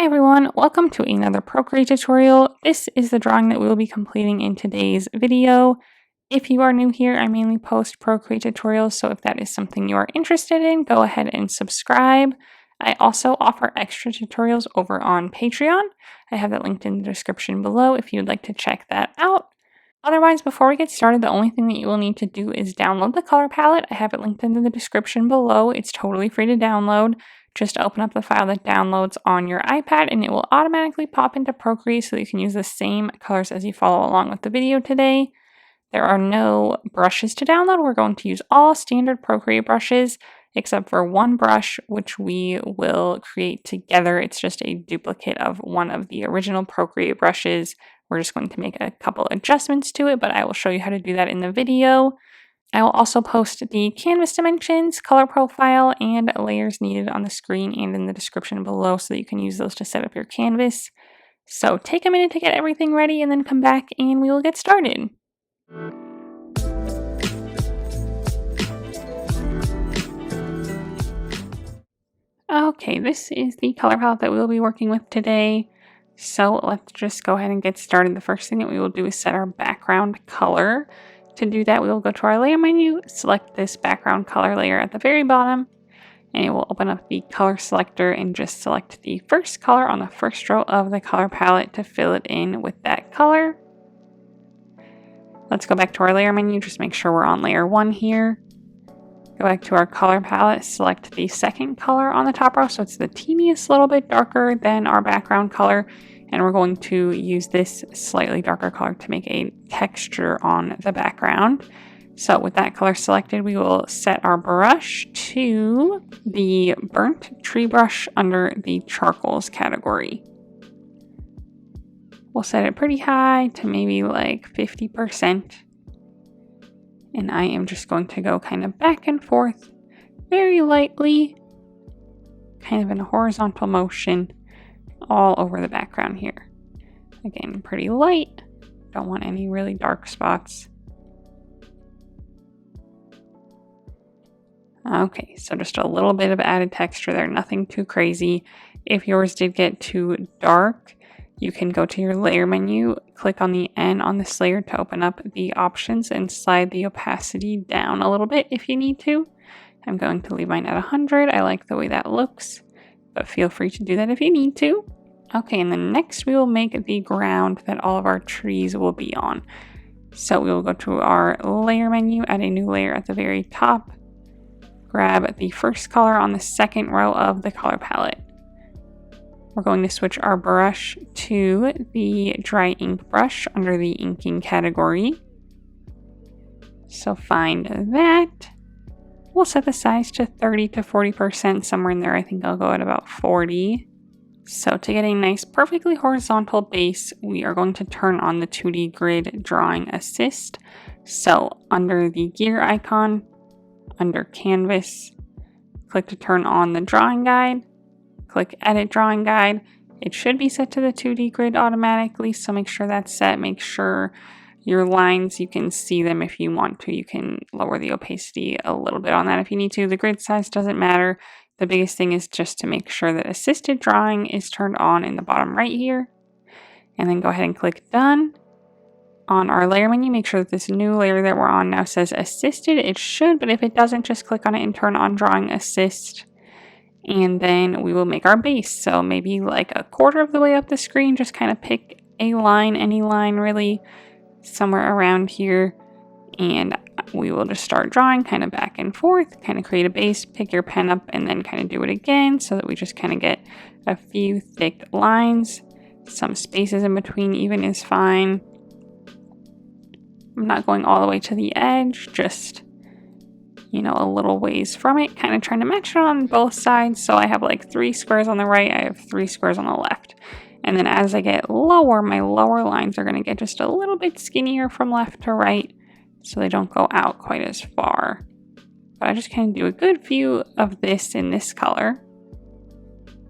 Hi everyone, welcome to another Procreate tutorial. This is the drawing that we will be completing in today's video. If you are new here, I mainly post Procreate tutorials, so if that is something you are interested in, go ahead and subscribe. I also offer extra tutorials over on Patreon. I have that linked in the description below if you'd like to check that out. Otherwise, before we get started, the only thing that you will need to do is download the color palette. I have it linked in the description below. It's totally free to download. Just open up the file that downloads on your iPad and it will automatically pop into Procreate so that you can use the same colors as you follow along with the video today. There are no brushes to download. We're going to use all standard Procreate brushes except for one brush, which we will create together. It's just a duplicate of one of the original Procreate brushes. We're just going to make a couple adjustments to it, but I will show you how to do that in the video. I will also post the canvas dimensions, color profile, and layers needed on the screen and in the description below so that you can use those to set up your canvas. So take a minute to get everything ready and then come back and we will get started. Okay, this is the color palette that we will be working with today. So let's just go ahead and get started. The first thing that we will do is set our background color. To do that, we will go to our layer menu, select this background color layer at the very bottom, and it will open up the color selector and just select the first color on the first row of the color palette to fill it in with that color. Let's go back to our layer menu, just make sure we're on layer 1 here. Go back to our color palette, select the second color on the top row, so it's the teeniest little bit darker than our background color. And we're going to use this slightly darker color to make a texture on the background. So with that color selected, we will set our brush to the burnt tree brush under the charcoals category. We'll set it pretty high to maybe like 50%. And I am just going to go kind of back and forth very lightly, kind of in a horizontal motion, all over the background here. Again, pretty light. Don't want any really dark spots. Okay, so just a little bit of added texture there, nothing too crazy. If yours did get too dark, you can go to your layer menu, click on the N on this layer to open up the options and slide the opacity down a little bit if you need to. I'm going to leave mine at 100. I like the way that looks, but feel free to do that if you need to. Okay, and then next we will make the ground that all of our trees will be on. So we will go to our layer menu, add a new layer at the very top, grab the first color on the second row of the color palette. We're going to switch our brush to the dry ink brush under the inking category. So find that. We'll set the size to 30 to 40%, somewhere in there. I think I'll go at about 40. So to get a nice perfectly horizontal base, we are going to turn on the 2D grid drawing assist. So under the gear icon, under canvas, click to turn on the drawing guide, click edit drawing guide. It should be set to the 2D grid automatically, so make sure that's set. Make sure your lines, you can see them if you want to. You can lower the opacity a little bit on that if you need to. The grid size doesn't matter. The biggest thing is just to make sure that assisted drawing is turned on in the bottom right here. And then go ahead and click done. On our layer menu, make sure that this new layer that we're on now says assisted. It should, but if it doesn't, just click on it and turn on drawing assist. And then we will make our base. So maybe like a quarter of the way up the screen, just kind of pick a line, any line really, somewhere around here. And we will just start drawing kind of back and forth, kind of create a base, pick your pen up, and then kind of do it again so that we just kind of get a few thick lines. Some spaces in between even is fine. I'm not going all the way to the edge, just, you know, a little ways from it, kind of trying to match it on both sides. So I have like 3 squares on the right, I have 3 squares on the left. And then as I get lower, my lower lines are going to get just a little bit skinnier from left to right, so they don't go out quite as far. But I just kind of do a good view of this in this color.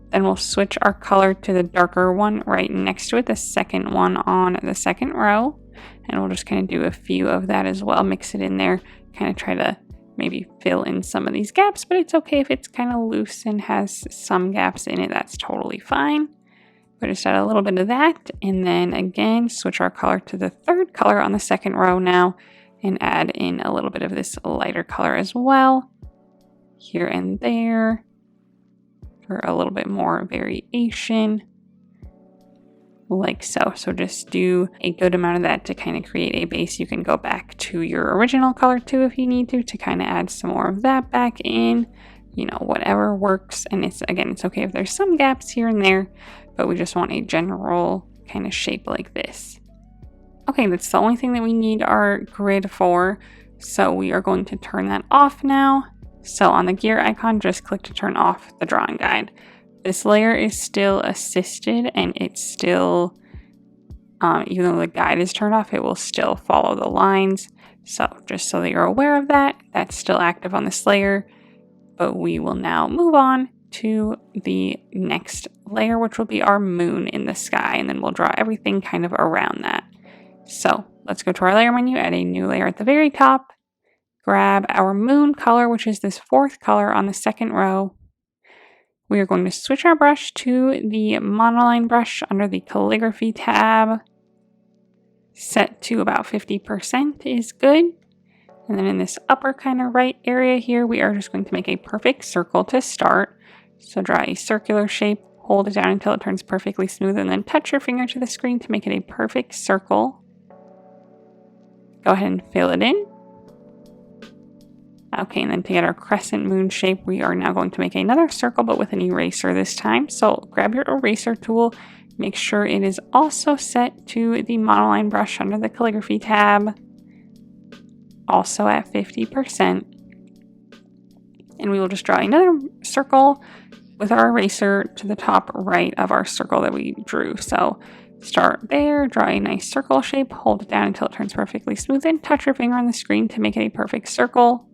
Then we'll switch our color to the darker one right next to it, the second one on the second row. And we'll just kind of do a few of that as well, mix it in there, kind of try to maybe fill in some of these gaps, but it's okay if it's kind of loose and has some gaps in it, that's totally fine. We'll just add a little bit of that, and then again, switch our color to the third color on the second row now, and add in a little bit of this lighter color as well, here and there, for a little bit more variation, like so. So just do a good amount of that to kind of create a base. You can go back to your original color too if you need to kind of add some more of that back in, you know, whatever works. And it's okay if there's some gaps here and there, but we just want a general kind of shape like this. Okay, that's the only thing that we need our grid for. So we are going to turn that off now. So on the gear icon, just click to turn off the drawing guide. This layer is still assisted, and it's still, even though the guide is turned off, it will still follow the lines. So just so that you're aware of that, that's still active on this layer. But we will now move on to the next layer, which will be our moon in the sky, and then we'll draw everything kind of around that. So let's go to our layer menu, add a new layer at the very top, grab our moon color, which is this fourth color on the second row. We are going to switch our brush to the monoline brush under the calligraphy tab. Set to about 50% is good. And then in this upper kind of right area here, we are just going to make a perfect circle to start. So draw a circular shape, hold it down until it turns perfectly smooth, and then touch your finger to the screen to make it a perfect circle. Go ahead and fill it in. Okay, and then to get our crescent moon shape, we are now going to make another circle, but with an eraser this time. So grab your eraser tool, make sure it is also set to the monoline brush under the calligraphy tab, also at 50%. And we will just draw another circle with our eraser to the top right of our circle that we drew. So start there, draw a nice circle shape, hold it down until it turns perfectly smooth, and touch your finger on the screen to make it a perfect circle.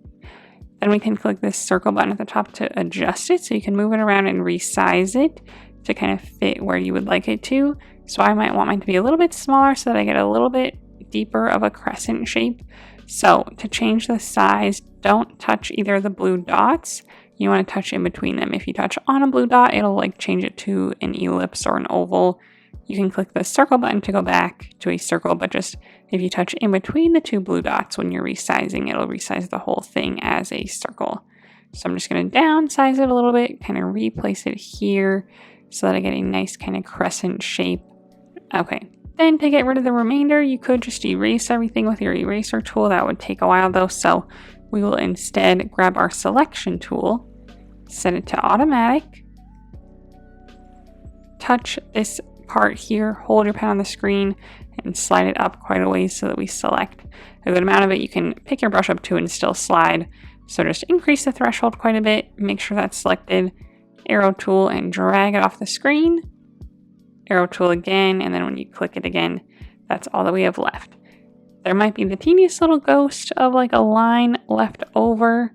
Then we can click this circle button at the top to adjust it, so you can move it around and resize it to kind of fit where you would like it to. So I might want mine to be a little bit smaller so that I get a little bit deeper of a crescent shape. So to change the size, don't touch either of the blue dots. You want to touch in between them. If you touch on a blue dot, it'll like change it to an ellipse or an oval. You can click the circle button to go back to a circle, but just if you touch in between the two blue dots when you're resizing, it'll resize the whole thing as a circle. So I'm just going to downsize it a little bit, kind of replace it here so that I get a nice kind of crescent shape. Okay, then to get rid of the remainder, you could just erase everything with your eraser tool. That would take a while though, so we will instead grab our selection tool, set it to automatic, touch this part here, hold your pen on the screen, and slide it up quite a ways so that we select a good amount of it. You can pick your brush up to and still slide. So just increase the threshold quite a bit, make sure that's selected, arrow tool, and drag it off the screen. Arrow tool again, and then when you click it again, that's all that we have left. There might be the teeniest little ghost of like a line left over.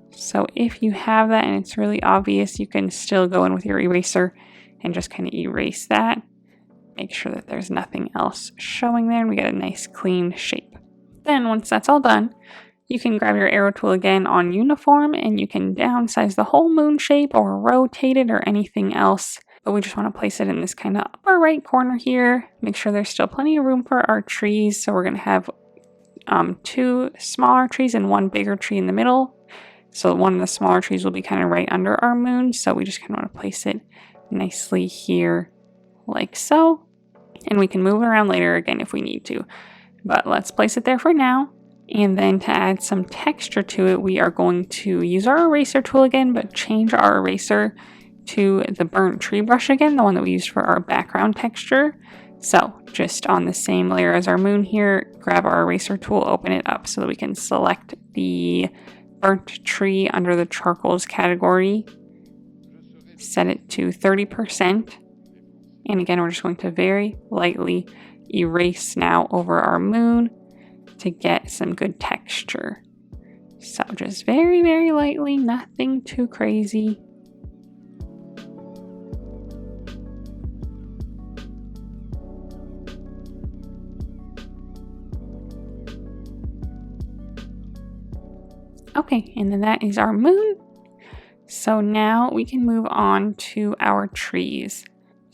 So if you have that and it's really obvious, you can still go in with your eraser and just kind of erase that. Make sure that there's nothing else showing there and we get a nice clean shape. Then once that's all done, you can grab your arrow tool again on uniform and you can downsize the whole moon shape or rotate it or anything else. But we just want to place it in this kind of upper right corner here. Make sure there's still plenty of room for our trees. So we're going to have 2 smaller trees and 1 bigger tree in the middle. So one of the smaller trees will be kind of right under our moon. So we just kind of want to place it nicely here like so. And we can move it around later again if we need to. But let's place it there for now. And then to add some texture to it, we are going to use our eraser tool again, but change our eraser to the burnt tree brush again, the one that we used for our background texture. So just on the same layer as our moon here, grab our eraser tool, open it up so that we can select the burnt tree under the charcoals category. Set it to 30%. And again, we're just going to very lightly erase now over our moon to get some good texture. So just very, very lightly, nothing too crazy. Okay, and then that is our moon. So now we can move on to our trees.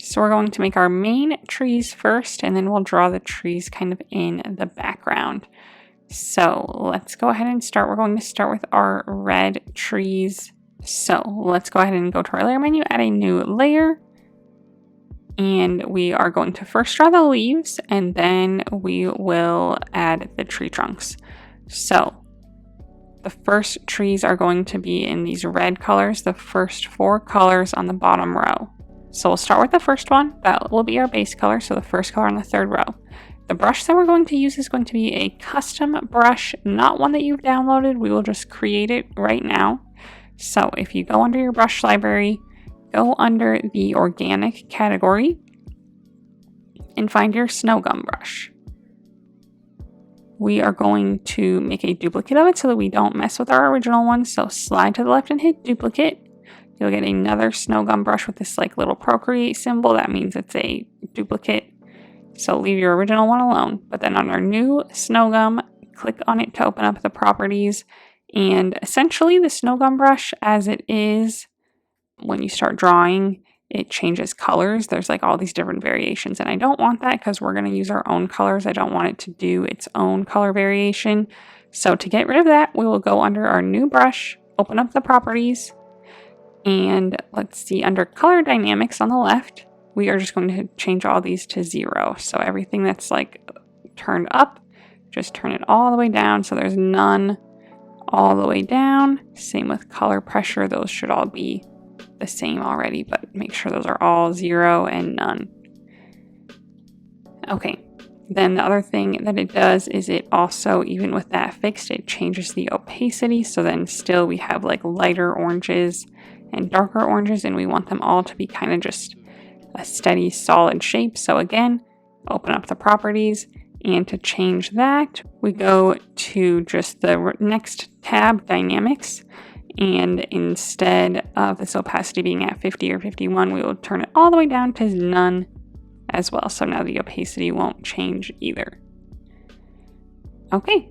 So we're going to make our main trees first, and then we'll draw the trees kind of in the background. So let's go ahead and start. We're going to start with our red trees. So let's go ahead and go to our layer menu, add a new layer. And we are going to first draw the leaves, and then we will add the tree trunks. So the first trees are going to be in these red colors, the first 4 colors on the bottom row. So we'll start with the first one. That will be our base color, so the first color on the 3rd row. The brush that we're going to use is going to be a custom brush, not one that you've downloaded. We will just create it right now. So if you go under your brush library, go under the organic category and find your snow gum brush. We are going to make a duplicate of it so that we don't mess with our original one. So slide to the left and hit duplicate. You'll get another snow gum brush with this like little Procreate symbol. That means it's a duplicate. So leave your original one alone. But then on our new snow gum, click on it to open up the properties. And essentially the snow gum brush, as it is, when you start drawing, it changes colors. There's like all these different variations, and I don't want that because we're going to use our own colors. I don't want it to do its own color variation. So to get rid of that, we will go under our new brush, open up the properties, and let's see, under color dynamics on the left, we are just going to change all these to 0. So everything that's like turned up, just turn it all the way down. So there's none all the way down. Same with color pressure. Those should all be the same already, but make sure those are all 0 and none. Okay, then the other thing that it does is it also, even with that fixed, it changes the opacity. So then still we have like lighter oranges and darker oranges, and we want them all to be kind of just a steady solid shape. So again, open up the properties, and to change that, we go to just the next tab, dynamics. And instead of this opacity being at 50 or 51, we will turn it all the way down to none as well. So now the opacity won't change either. Okay,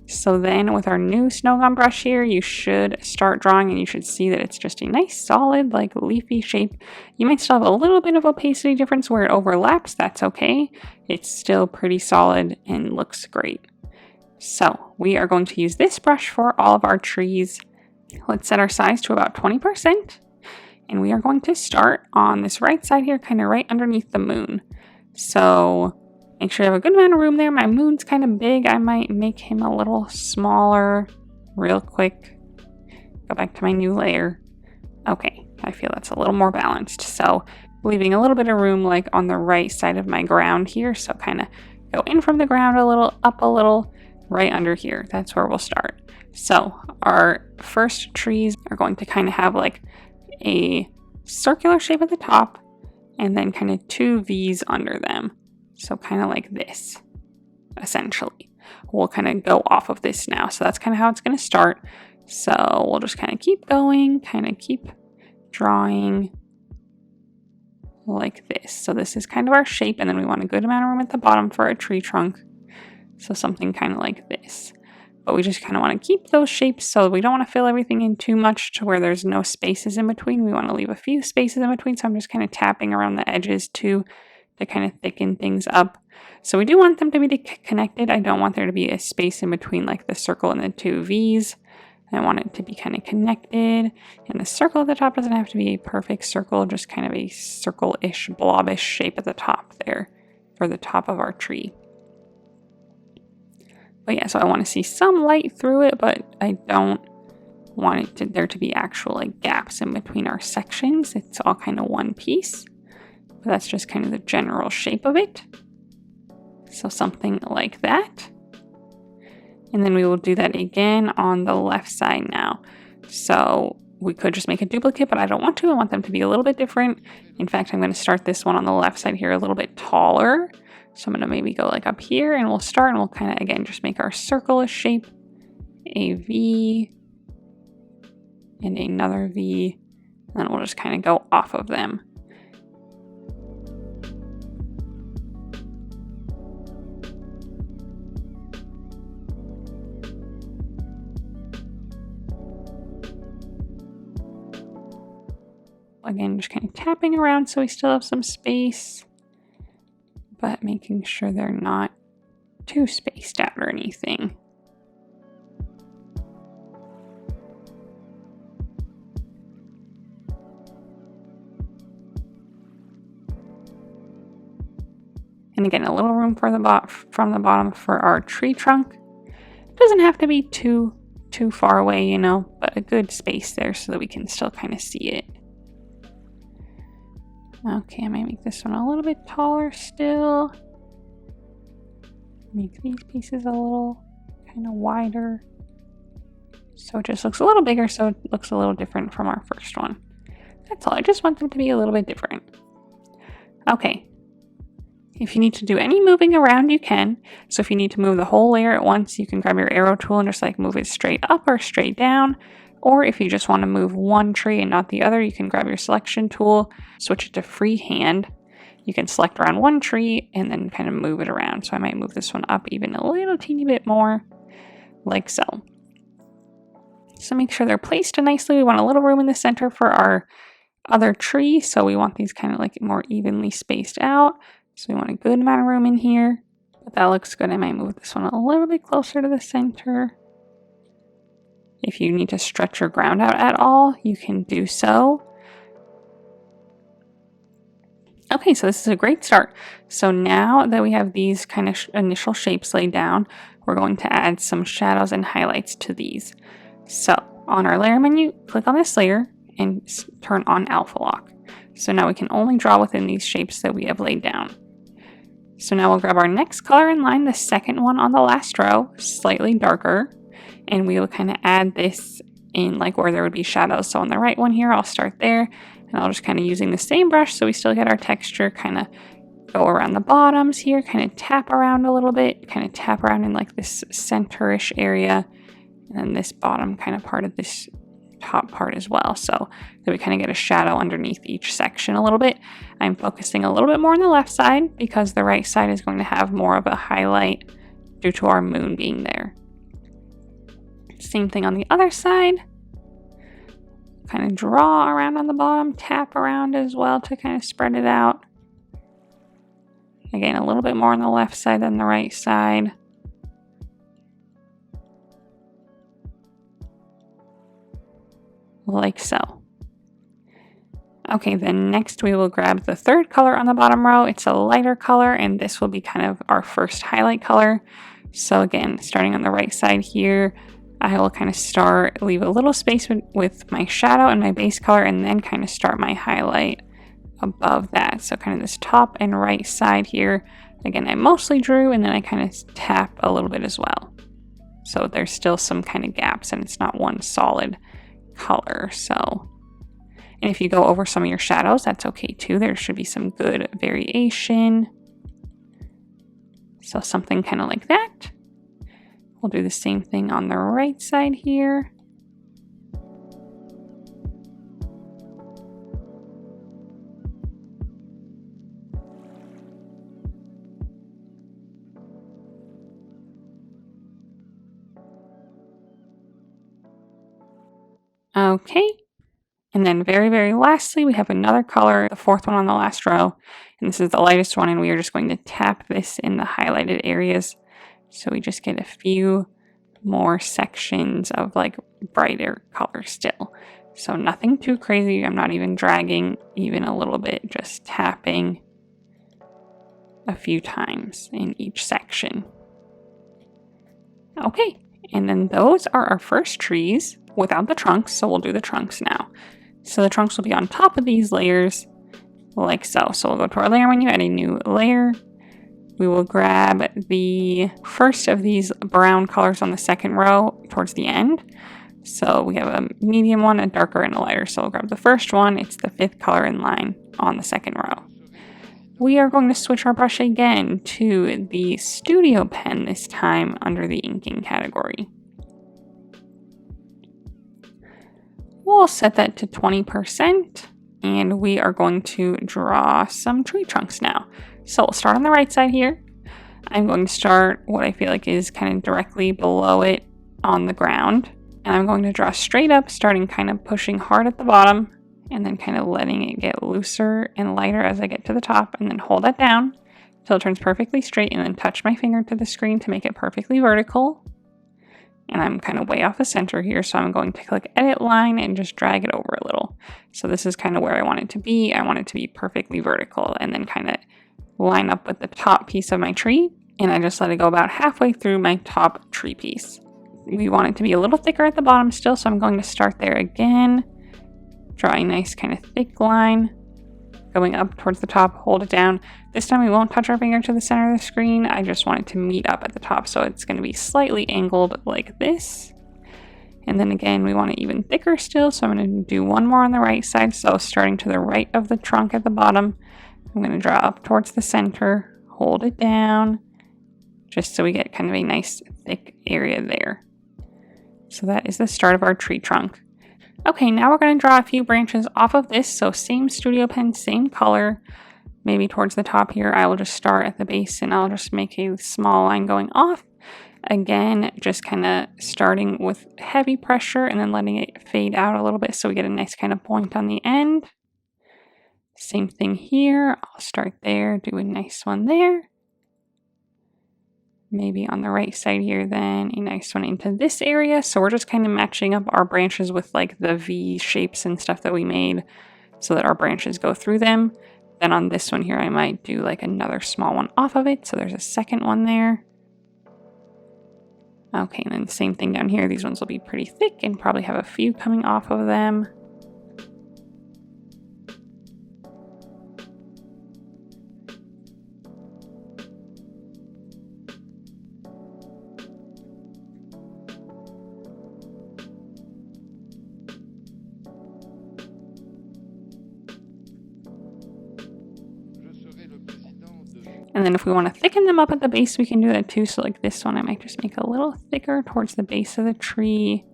so then with our new snow gum brush here, you should start drawing, and you should see that it's just a nice solid like leafy shape. You might still have a little bit of opacity difference where it overlaps. That's okay. It's still pretty solid and looks great. So we are going to use this brush for all of our trees. Let's set our size to about 20, and we are going to start on this right side here, kind of right underneath the moon. So make sure you have a good amount of room there. My moon's kind of big. I might make him a little smaller real quick. Go back to my new layer. Okay, I feel that's a little more balanced. So leaving a little bit of room like on the right side of my ground here. So kind of go in from the ground a little, up a little, right under here. That's where we'll start. So our first trees are going to kind of have like a circular shape at the top and then kind of 2 V's under them. So kind of like this, essentially. We'll kind of go off of this now. So that's kind of how it's going to start. So we'll just kind of keep going, kind of keep drawing like this. So this is kind of our shape, and then we want a good amount of room at the bottom for a tree trunk. So something kind of like this. But we just kind of want to keep those shapes, so we don't want to fill everything in too much to where there's no spaces in between. We want to leave a few spaces in between, so I'm just kind of tapping around the edges too to kind of thicken things up. So we do want them to be connected. I don't want there to be a space in between like the circle and the 2 V's. I want it to be kind of connected, and the circle at the top doesn't have to be a perfect circle, just kind of a circle-ish, blobish shape at the top there for the top of our tree. But yeah, so I want to see some light through it, but I don't want there to be actual like gaps in between our sections. It's all kind of one piece, but that's just kind of the general shape of it. So something like that. And then we will do that again on the left side now. So we could just make a duplicate, but I don't want to. I want them to be a little bit different. In fact, I'm going to start this one on the left side here a little bit taller. So I'm going to maybe go like up here, and we'll start, and we'll kind of, again, just make our circle a shape, a V, and another V, and then we'll just kind of go off of them. again, just kind of tapping around so we still have some space, but making sure they're not too spaced out or anything. And again, a little room for from the bottom for our tree trunk. It doesn't have to be too far away, you know, but a good space there so that we can still kind of see it. Okay, I might make this one a little bit taller still. Make these pieces a little kind of wider. So it just looks a little bigger, so it looks a little different from our first one. That's all, I just want them to be a little bit different. Okay. If you need to do any moving around, you can. So if you need to move the whole layer at once, you can grab your arrow tool and just like move it straight up or straight down. Or if you just want to move one tree and not the other, you can grab your selection tool, switch it to freehand. You can select around one tree and then kind of move it around. So I might move this one up even a little teeny bit more, like so. So make sure they're placed nicely. We want a little room in the center for our other tree. So we want these kind of like more evenly spaced out. So we want a good amount of room in here, but that looks good. I might move this one a little bit closer to the center. If you need to stretch your ground out at all, you can do so. Okay, so this is a great start. So now that we have these kind of initial shapes laid down, we're going to add some shadows and highlights to these. So on our layer menu, click on this layer and turn on alpha lock. So now we can only draw within these shapes that we have laid down. So now we'll grab our next color in line, the second one on the last row, slightly darker, and we will kind of add this in like where there would be shadows. So on the right one here, I'll start there, and I'll just kind of using the same brush so we still get our texture, kind of go around the bottoms here, kind of tap around a little bit, kind of tap around in like this center-ish area, and then this bottom kind of part of this top part as well, so that we kind of get a shadow underneath each section a little bit. I'm focusing a little bit more on the left side because the right side is going to have more of a highlight due to our moon being there. Same thing on the other side. Kind of draw around on the bottom, tap around as well to kind of spread it out. Again, a little bit more on the left side than the right side. Like so. Okay, then next we will grab the third color on the bottom row. It's a lighter color, and this will be kind of our first highlight color. So again, starting on the right side here, I will kind of leave a little space with my shadow and my base color, and then kind of start my highlight above that. So kind of this top and right side here. Again, I mostly drew, and then I kind of tap a little bit as well. So there's still some kind of gaps, and it's not one solid color. So, and if you go over some of your shadows, that's okay too. There should be some good variation. So something kind of like that. We'll do the same thing on the right side here. Okay, and then very lastly, we have another color, the fourth one on the last row, and this is the lightest one, and we are just going to tap this in the highlighted areas, so we just get a few more sections of like brighter color still. So nothing too crazy. I'm not even dragging even a little bit, just tapping a few times in each section. Okay, and then those are our first trees without the trunks, so we'll do the trunks now. So the trunks will be on top of these layers, like so. So we'll go to our layer menu, add a new layer. We will grab the first of these brown colors on the second row towards the end. So we have a medium one, a darker, and a lighter. So we'll grab the first one. It's the fifth color in line on the second row. We are going to switch our brush again to the Studio Pen this time under the inking category. We'll set that to 20%, and we are going to draw some tree trunks now. So we'll start on the right side here. I'm going to start what I feel like is kind of directly below it on the ground, and I'm going to draw straight up, starting kind of pushing hard at the bottom and then kind of letting it get looser and lighter as I get to the top, and then hold that down until it turns perfectly straight, and then touch my finger to the screen to make it perfectly vertical. And I'm kind of way off the center here, so I'm going to click edit line and just drag it over a little. So this is kind of where I want it to be. I want it to be perfectly vertical and then kind of line up with the top piece of my tree. And I just let it go about halfway through my top tree piece. We want it to be a little thicker at the bottom still, so I'm going to start there again. Draw a nice kind of thick line going up towards the top, hold it down. This time we won't touch our finger to the center of the screen. I just want it to meet up at the top, so it's going to be slightly angled like this. And then again, we want it even thicker still, so I'm going to do one more on the right side. So starting to the right of the trunk at the bottom, I'm going to draw up towards the center, hold it down, just so we get kind of a nice thick area there. So that is the start of our tree trunk. Okay, now we're going to draw a few branches off of this. So same studio pen, same color. Maybe towards the top here, I will just start at the base and I'll just make a small line going off. Again, just kind of starting with heavy pressure and then letting it fade out a little bit so we get a nice kind of point on the end. Same thing here. I'll start there, do a nice one there. Maybe on the right side here, then a nice one into this area. So we're just kind of matching up our branches with like the V shapes and stuff that we made so that our branches go through them. Then on this one here, I might do like another small one off of it. So there's a second one there. Okay, and then the same thing down here. These ones will be pretty thick and probably have a few coming off of them. And then if we want to thicken them up at the base, we can do that too. So like this one, I might just make a little thicker towards the base of the tree.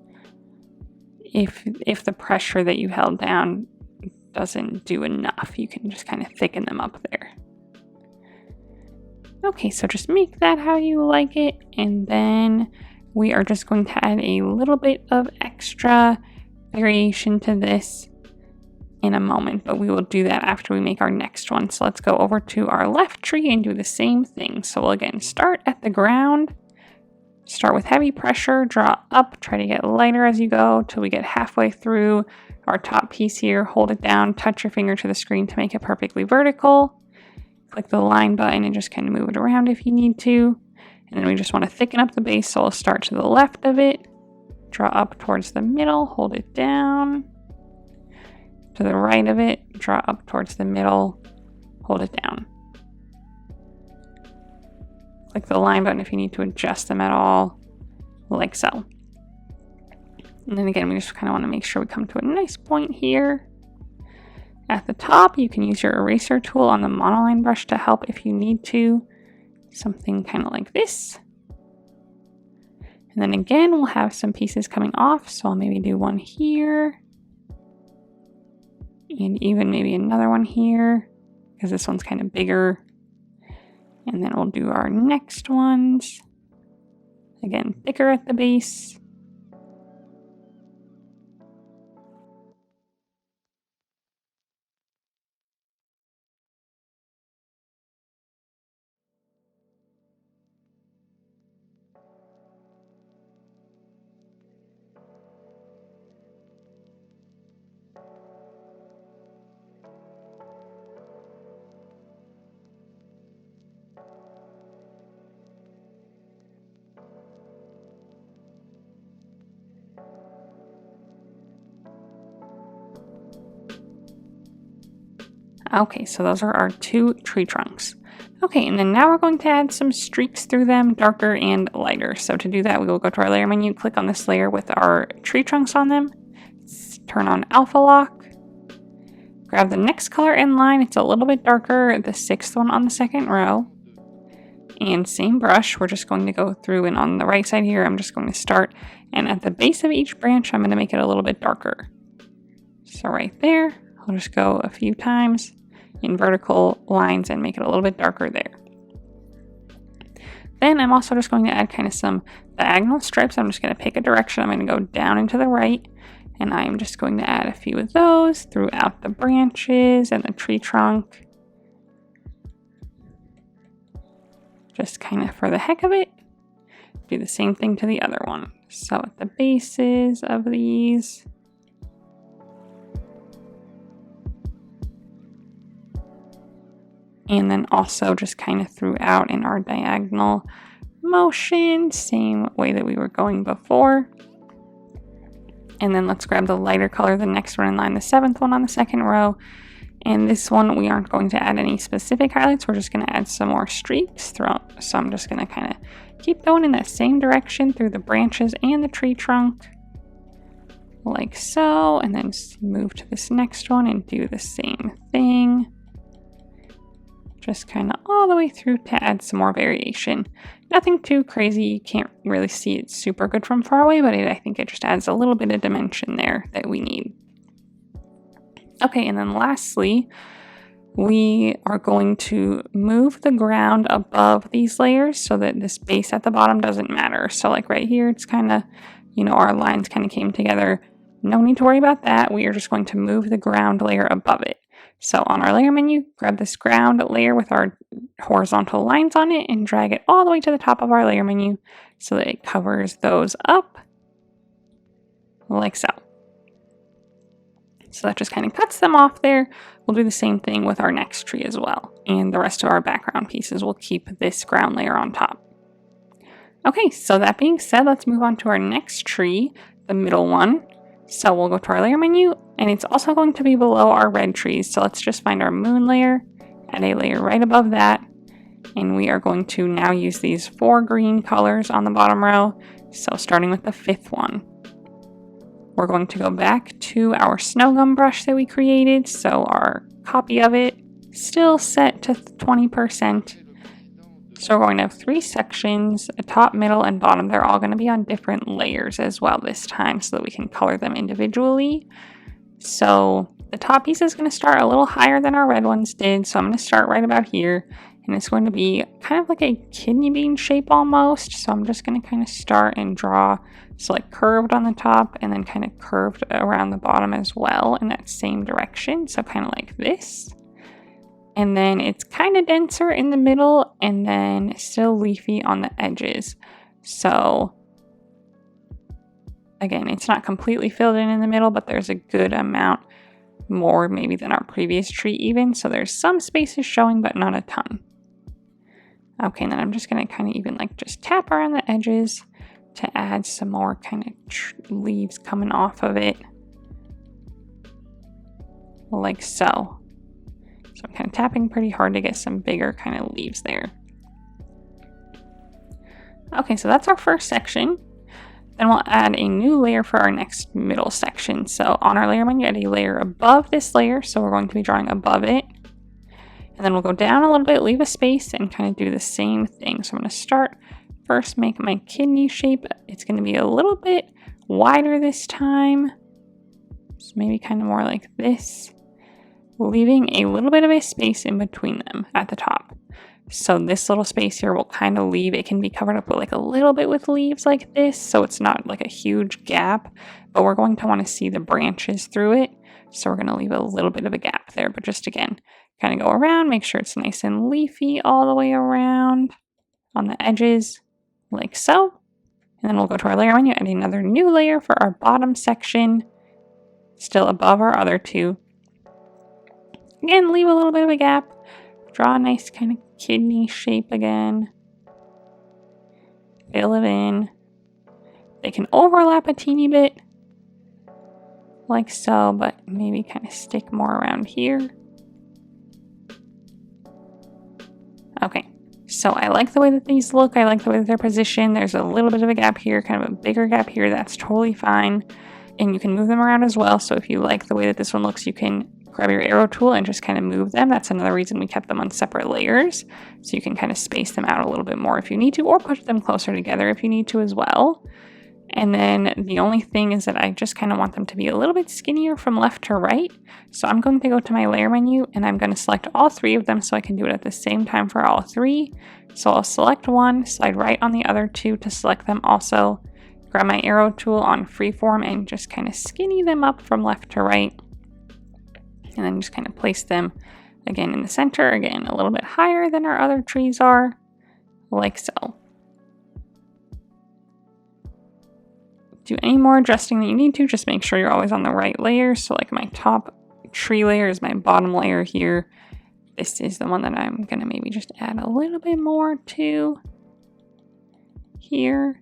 If the pressure that you held down doesn't do enough, you can just kind of thicken them up there. Okay, so just make that how you like it. And then we are just going to add a little bit of extra variation to this in a moment, but we will do that after we make our next one. So let's go over to our left tree and do the same thing. So we'll again start at the ground, start with heavy pressure, draw up, try to get lighter as you go till we get halfway through our top piece here. Hold it down, touch your finger to the screen to make it perfectly vertical. Click the line button and just kind of move it around if you need to. And then we just want to thicken up the base, so we'll start to the left of it, draw up towards the middle, hold it down. To the right of it, draw up towards the middle, hold it down. Click the line button if you need to adjust them at all, like so. And then again, we just kind of want to make sure we come to a nice point here. At the top, you can use your eraser tool on the monoline brush to help if you need to. Something kind of like this. And then again, we'll have some pieces coming off, so I'll maybe do one here. And even maybe another one here, because this one's kind of bigger. And then we'll do our next ones. Again, thicker at the base. Okay, so those are our two tree trunks. Okay, and then now we're going to add some streaks through them, darker and lighter. So to do that, we will go to our layer menu, click on this layer with our tree trunks on them, turn on alpha lock, grab the next color in line. It's a little bit darker, the sixth one on the second row. And same brush, we're just going to go through, and on the right side here, I'm just going to start. And at the base of each branch, I'm going to make it a little bit darker. So right there, I'll just go a few times in vertical lines and make it a little bit darker there. Then I'm also just going to add kind of some diagonal stripes. I'm just going to pick a direction. I'm going to go down and to the right And I am just going to add a few of those throughout the branches and the tree trunk. Just kind of for the heck of it. Do the same thing to the other one. So at the bases of these. And then also just kind of throughout in our diagonal motion, same way that we were going before. And then let's grab the lighter color, the next one in line, the 7th one on the 2nd row. And this one, we aren't going to add any specific highlights. We're just going to add some more streaks throughout. So I'm just going to kind of keep going in that same direction through the branches and the tree trunk. Like so. And then move to this next one and do the same thing. Just kind of all the way through to add some more variation. Nothing too crazy. You can't really see it super good from far away, but I think it just adds a little bit of dimension there that we need. Okay, and then lastly, we are going to move the ground above these layers so that this base at the bottom doesn't matter. So like right here, it's kind of, you know, our lines kind of came together. No need to worry about that. We are just going to move the ground layer above it. So on our layer menu, grab this ground layer with our horizontal lines on it and drag it all the way to the top of our layer menu so that it covers those up like so. So that just kind of cuts them off there. We'll do the same thing with our next tree as well. And the rest of our background pieces will keep this ground layer on top. Okay, so that being said, let's move on to our next tree, the middle one. So we'll go to our layer menu, and it's also going to be below our red trees. So let's just find our moon layer, add a layer right above that. And we are going to now use these 4 green colors on the bottom row. So starting with the 5th one. We're going to go back to our snow gum brush that we created. So our copy of it still set to 20%. So we're going to have 3 sections, a top, middle, and bottom. They're all going to be on different layers as well this time so that we can color them individually. So the top piece is going to start a little higher than our red ones did. So I'm going to start right about here. And it's going to be kind of like a kidney bean shape almost. So I'm just going to kind of start and draw. So like curved on the top and then kind of curved around the bottom as well in that same direction. So kind of like this. And then it's kind of denser in the middle and then still leafy on the edges. So again, it's not completely filled in the middle, but there's a good amount more maybe than our previous tree even. So there's some spaces showing, but not a ton. Okay, and then I'm just going to kind of even like just tap around the edges to add some more kind of leaves coming off of it. Like so. So I'm kind of tapping pretty hard to get some bigger kind of leaves there. Okay, so that's our first section. Then we'll add a new layer for our next middle section. So on our layer menu, add a layer above this layer. So we're going to be drawing above it. And then we'll go down a little bit, leave a space, and kind of do the same thing. So I'm going to start first, make my kidney shape. It's going to be a little bit wider this time. So maybe kind of more like this. Leaving a little bit of a space in between them at the top. So this little space here will kind of leave, it can be covered up with like a little bit with leaves like this, so it's not like a huge gap, but we're going to want to see the branches through it. So we're going to leave a little bit of a gap there, but just again, kind of go around, make sure it's nice and leafy all the way around on the edges, like so. And then we'll go to our layer menu, add another new layer for our bottom section, still above our other 2. Again, leave a little bit of a gap. Draw a nice kind of kidney shape again. Fill it in. They can overlap a teeny bit. Like so, but maybe kind of stick more around here. Okay, so I like the way that these look. I like the way that they're positioned. There's a little bit of a gap here, kind of a bigger gap here. That's totally fine. And you can move them around as well. So if you like the way that this one looks, you can grab your arrow tool and just kind of move them. That's another reason we kept them on separate layers. So you can kind of space them out a little bit more if you need to, or push them closer together if you need to as well. And then the only thing is that I just kind of want them to be a little bit skinnier from left to right. So I'm going to go to my layer menu and I'm going to select all 3 of them so I can do it at the same time for all 3. So I'll select one, slide right on the other 2 to select them also. grab my arrow tool on freeform and just kind of skinny them up from left to right. And then just kind of place them again in the center, again a little bit higher than our other trees are, like so. Do any more adjusting that you need to, just make sure you're always on the right layer. So like my top tree layer is my bottom layer here. This is the one that I'm gonna maybe just add a little bit more to here,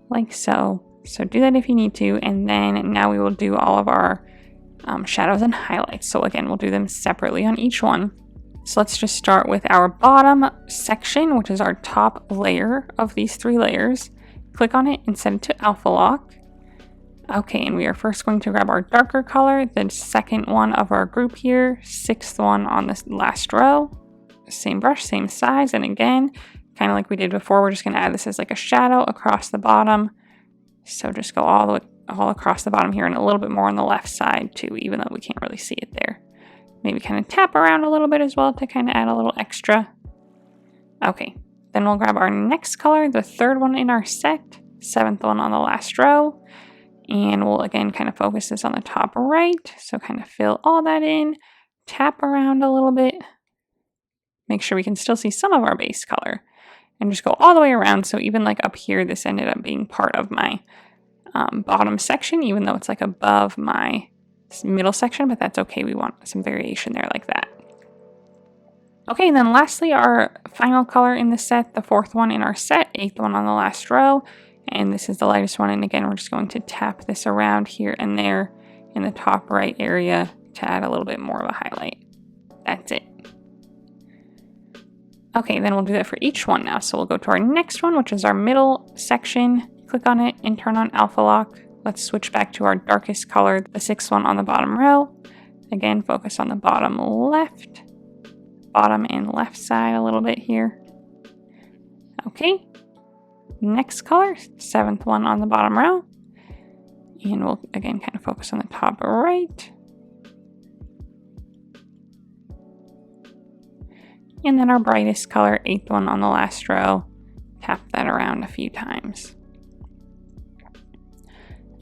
like so. So do that if you need to, and then now we will do all of our shadows and highlights. So again, we'll do them separately on each one. So let's just start with our bottom section, which is our top layer of these 3 layers. Click on it and set it to alpha lock. Okay, and we are first going to grab our darker color, the second one of our group here, 6th one on this last row. Same brush, same size, and again, kind of like we did before, we're just going to add this as like a shadow across the bottom. So just go all across the bottom here and a little bit more on the left side too, even though we can't really see it there. Maybe kind of tap around a little bit as well to kind of add a little extra. Okay, then we'll grab our next color, the 3rd one in our set, 7th one on the last row. And we'll again kind of focus this on the top right. So kind of fill all that in, tap around a little bit, make sure we can still see some of our base color, and just go all the way around. So even like up here, this ended up being part of my bottom section, even though it's like above my middle section, but that's okay. We want some variation there like that. Okay, and then lastly, our final color in the set, the 4th one in our set, 8th one on the last row. And this is the lightest one, and again, we're just going to tap this around here and there in the top right area to add a little bit more of a highlight. That's it. Okay, then we'll do that for each one now. So we'll go to our next one, which is our middle section. Click on it and turn on alpha lock. Let's switch back to our darkest color, the 6th one on the bottom row. Again, focus on the bottom and left side a little bit here. Okay. Next color, 7th one on the bottom row, and we'll again kind of focus on the top right, and then our brightest color, 8th one on the last row, tap that around a few times.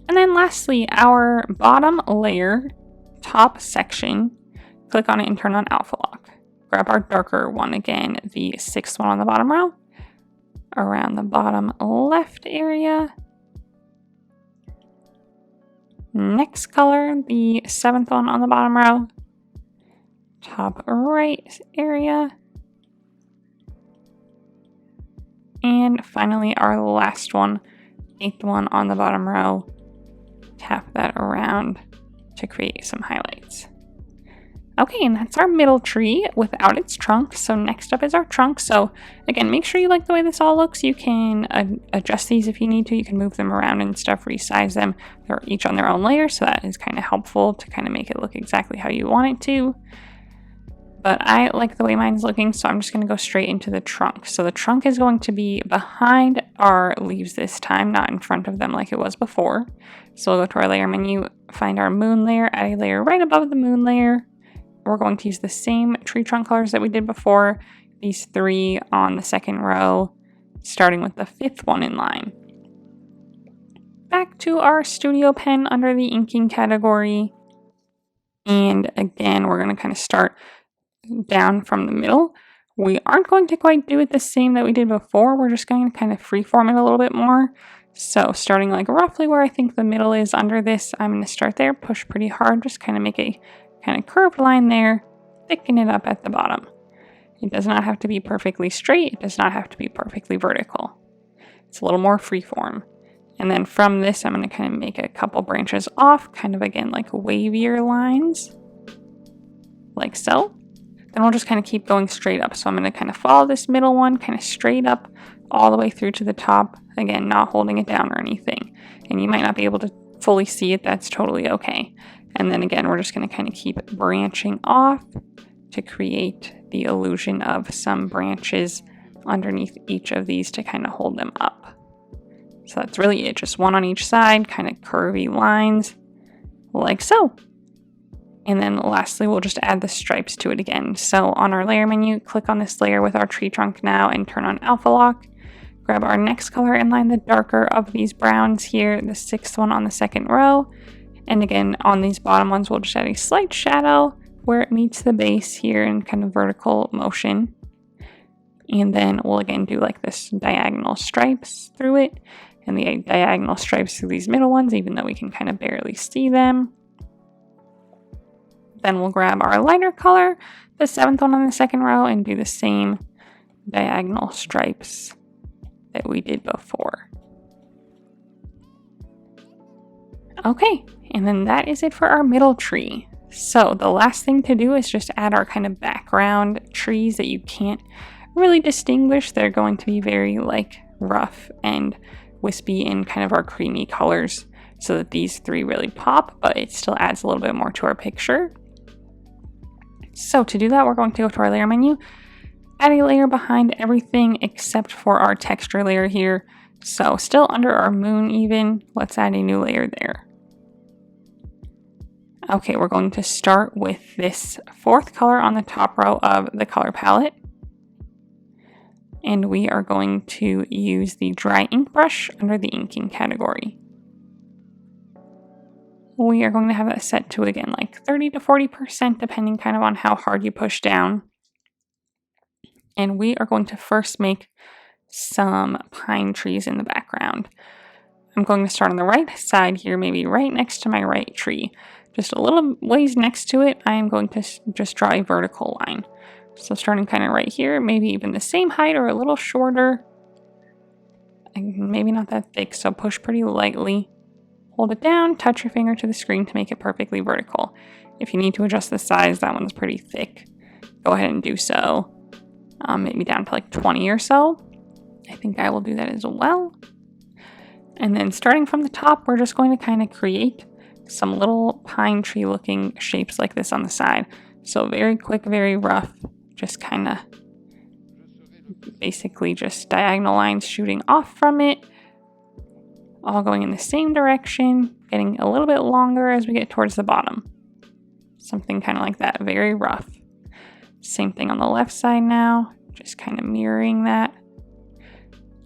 And then lastly, our bottom layer, top section, click on it and turn on alpha lock. Grab our darker one again, the 6th one on the bottom row, around the bottom left area. Next color, the 7th one on the bottom row, top right area. And finally, our last one, 8th one on the bottom row, tap that around to create some highlights. Okay, and that's our middle tree without its trunk. So next up is our trunk. So again, make sure you like the way this all looks. You can adjust these if you need to. You can move them around and stuff, resize them. They're each on their own layer, so that is kind of helpful to kind of make it look exactly how you want it to. But I like the way mine's looking, so I'm just going to go straight into the trunk. So the trunk is going to be behind our leaves this time, not in front of them like it was before. So we'll go to our layer menu, find our moon layer, add a layer right above the moon layer. We're going to use the same tree trunk colors that we did before, these 3 on the 2nd row, starting with the 5th one in line. Back to our studio pen under the inking category. And again, we're going to kind of start down from the middle. We aren't going to quite do it the same that we did before. We're just going to kind of freeform it a little bit more. So starting like roughly where I think the middle is under this, I'm going to start there, push pretty hard, just kind of make a kind of curved line there, thicken it up at the bottom. It does not have to be perfectly straight. It does not have to be perfectly vertical. It's a little more freeform. And then from this, I'm going to kind of make a couple branches off, kind of again like wavier lines, like so. Then we'll just kind of keep going straight up. So I'm going to kind of follow this middle one, kind of straight up all the way through to the top. Again, not holding it down or anything. And you might not be able to fully see it. That's totally okay. And then again, we're just going to kind of keep branching off to create the illusion of some branches underneath each of these to kind of hold them up. So that's really it. Just one on each side, kind of curvy lines like so. And then lastly, we'll just add the stripes to it again. So on our layer menu, click on this layer with our tree trunk now and turn on alpha lock. Grab our next color and line the darker of these browns here, the 6th one on the 2nd row. And again, on these bottom ones, we'll just add a slight shadow where it meets the base here in kind of vertical motion. And then we'll again do like this diagonal stripes through it, and the diagonal stripes through these middle ones, even though we can kind of barely see them. Then we'll grab our lighter color, the 7th one on the 2nd row, and do the same diagonal stripes that we did before. Okay, and then that is it for our middle tree. So the last thing to do is just add our kind of background trees that you can't really distinguish. They're going to be very like rough and wispy in kind of our creamy colors, so that these 3 really pop, but it still adds a little bit more to our picture. So to do that, we're going to go to our layer menu, add a layer behind everything except for our texture layer here. So still under our moon even, let's add a new layer there. Okay, we're going to start with this 4th color on the top row of the color palette. And we are going to use the dry ink brush under the inking category. We are going to have that set to, again, like 30 to 40%, depending kind of on how hard you push down. And we are going to first make some pine trees in the background. I'm going to start on the right side here, maybe right next to my right tree. Just a little ways next to it, I am going to just draw a vertical line. So starting kind of right here, maybe even the same height or a little shorter. And maybe not that thick, so push pretty lightly. Hold it down, touch your finger to the screen to make it perfectly vertical. If you need to adjust the size, that one's pretty thick, go ahead and do so. Maybe down to like 20 or so. I think I will do that as well. And then starting from the top, we're just going to kind of create some little pine tree looking shapes like this on the side. So very quick, very rough, just kind of basically just diagonal lines shooting off from it, all going in the same direction, getting a little bit longer as we get towards the bottom. Something kind of like that, very rough. Same thing on the left side now, just kind of mirroring that.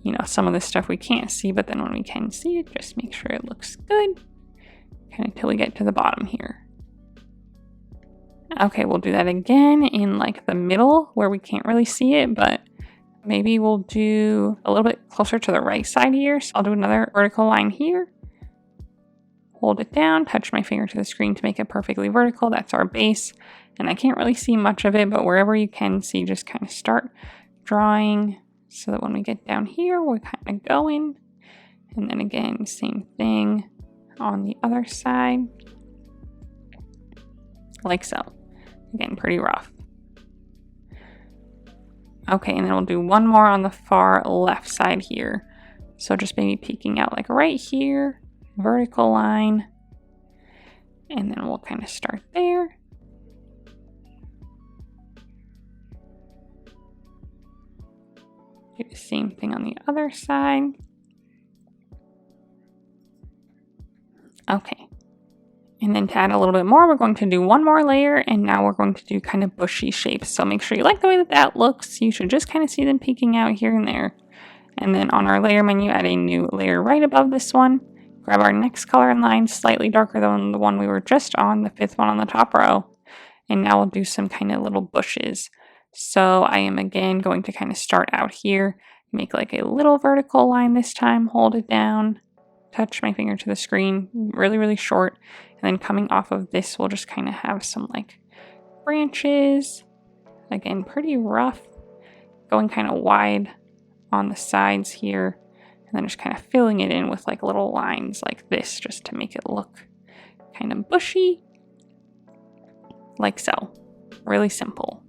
You know, some of this stuff we can't see, but then when we can see it, just make sure it looks good, kind of till we get to the bottom here. Okay, we'll do that again in like the middle where we can't really see it, but maybe we'll do a little bit closer to the right side here. So I'll do another vertical line here. Hold it down, touch my finger to the screen to make it perfectly vertical. That's our base. And I can't really see much of it, but wherever you can see, just kind of start drawing so that when we get down here, we're kind of going. And then again, same thing on the other side. Like so. Again, pretty rough. Okay, and then we'll do one more on the far left side here. So just maybe peeking out like right here, vertical line. And then we'll kind of start there. Do the same thing on the other side. Okay. And then to add a little bit more, we're going to do one more layer, and now we're going to do kind of bushy shapes. So make sure you like the way that that looks. You should just kind of see them peeking out here and there. And then on our layer menu, add a new layer right above this one. Grab our next color and line, slightly darker than the one we were just on, the 5th one on the top row. And now we'll do some kind of little bushes. So I am again going to kind of start out here, make like a little vertical line this time, hold it down, touch my finger to the screen, really, really short. And then coming off of this, we'll just kind of have some like branches. Again, pretty rough, going kind of wide on the sides here. And then just kind of filling it in with like little lines like this, just to make it look kind of bushy. Like so. Really simple.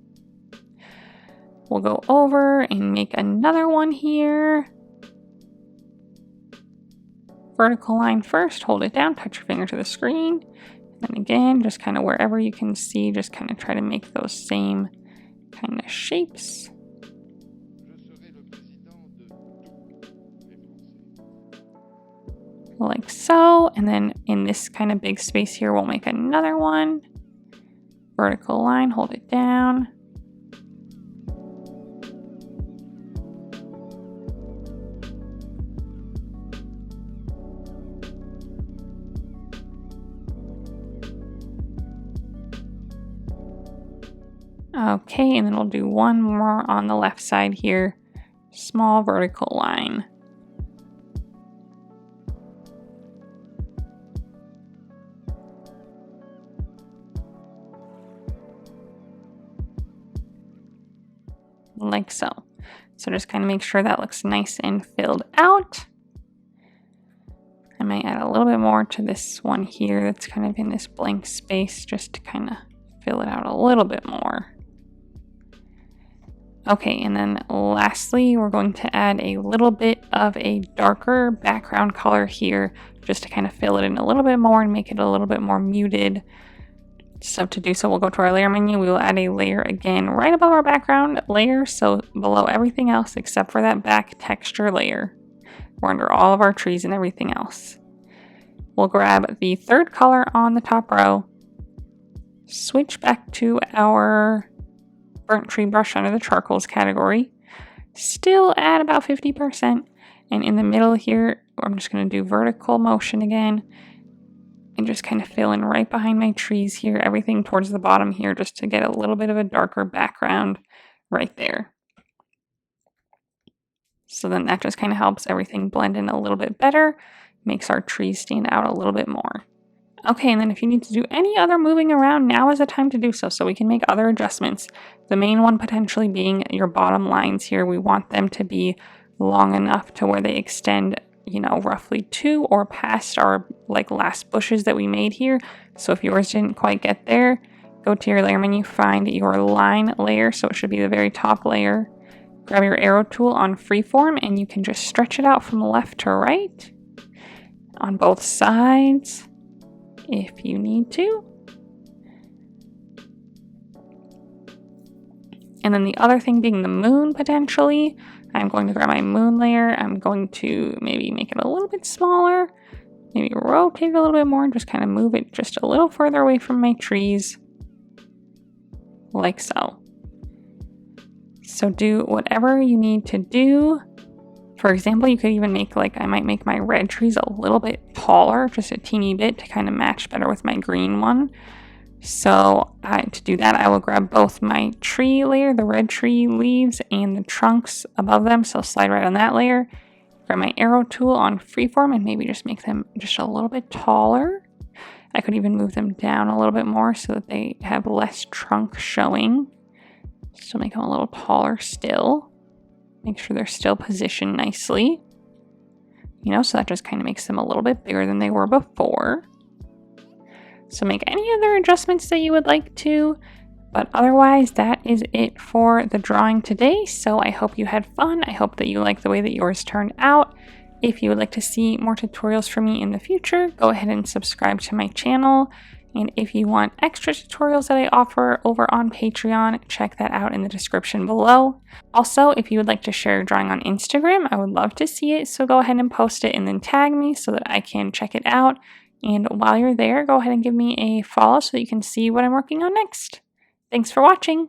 We'll go over and make another one here. Vertical line first, hold it down, touch your finger to the screen. And again, just kind of wherever you can see, just kind of try to make those same kind of shapes. Like so. And then in this kind of big space here, we'll make another one. Vertical line, hold it down. Okay, and then we'll do one more on the left side here. Small vertical line. Like so. So just kind of make sure that looks nice and filled out. I might add a little bit more to this one here that's kind of in this blank space just to kind of fill it out a little bit more. Okay, and then lastly, we're going to add a little bit of a darker background color here just to kind of fill it in a little bit more and make it a little bit more muted. So to do so, we'll go to our layer menu. We will add a layer again right above our background layer, so below everything else except for that back texture layer. We're under all of our trees and everything else. We'll grab the third color on the top row, switch back to our burnt tree brush under the charcoals category, still at about 50%, and in the middle here, I'm just going to do vertical motion again, and just kind of fill in right behind my trees here, everything towards the bottom here, just to get a little bit of a darker background right there. So then that just kind of helps everything blend in a little bit better, makes our trees stand out a little bit more. Okay, and then if you need to do any other moving around, now is the time to do so we can make other adjustments. The main one potentially being your bottom lines here. We want them to be long enough to where they extend, you know, roughly to or past our last bushes that we made here. So if yours didn't quite get there, go to your layer menu, find your line layer, so it should be the very top layer. Grab your arrow tool on freeform and you can just stretch it out from left to right on both sides if you need to. And then the other thing being the moon potentially, I'm going to grab my moon layer. I'm going to maybe make it a little bit smaller, maybe rotate it a little bit more and just kind of move it just a little further away from my trees, like so. So do whatever you need to do. For example, you could even make I might make my red trees a little bit taller, just a teeny bit to kind of match better with my green one. So to do that, I will grab both my tree layer, the red tree leaves, and the trunks above them. So slide right on that layer. Grab my arrow tool on freeform and maybe just make them just a little bit taller. I could even move them down a little bit more so that they have less trunk showing. So make them a little taller still. Make sure they're still positioned nicely. You know, so that just kind of makes them a little bit bigger than they were before. So make any other adjustments that you would like to, but otherwise that is it for the drawing today. So I hope you had fun. I hope that you like the way that yours turned out. If you would like to see more tutorials from me in the future, go ahead and subscribe to my channel. And if you want extra tutorials that I offer over on Patreon, check that out in the description below. Also, if you would like to share your drawing on Instagram, I would love to see it. So go ahead and post it and then tag me so that I can check it out. And while you're there, go ahead and give me a follow so that you can see what I'm working on next. Thanks for watching.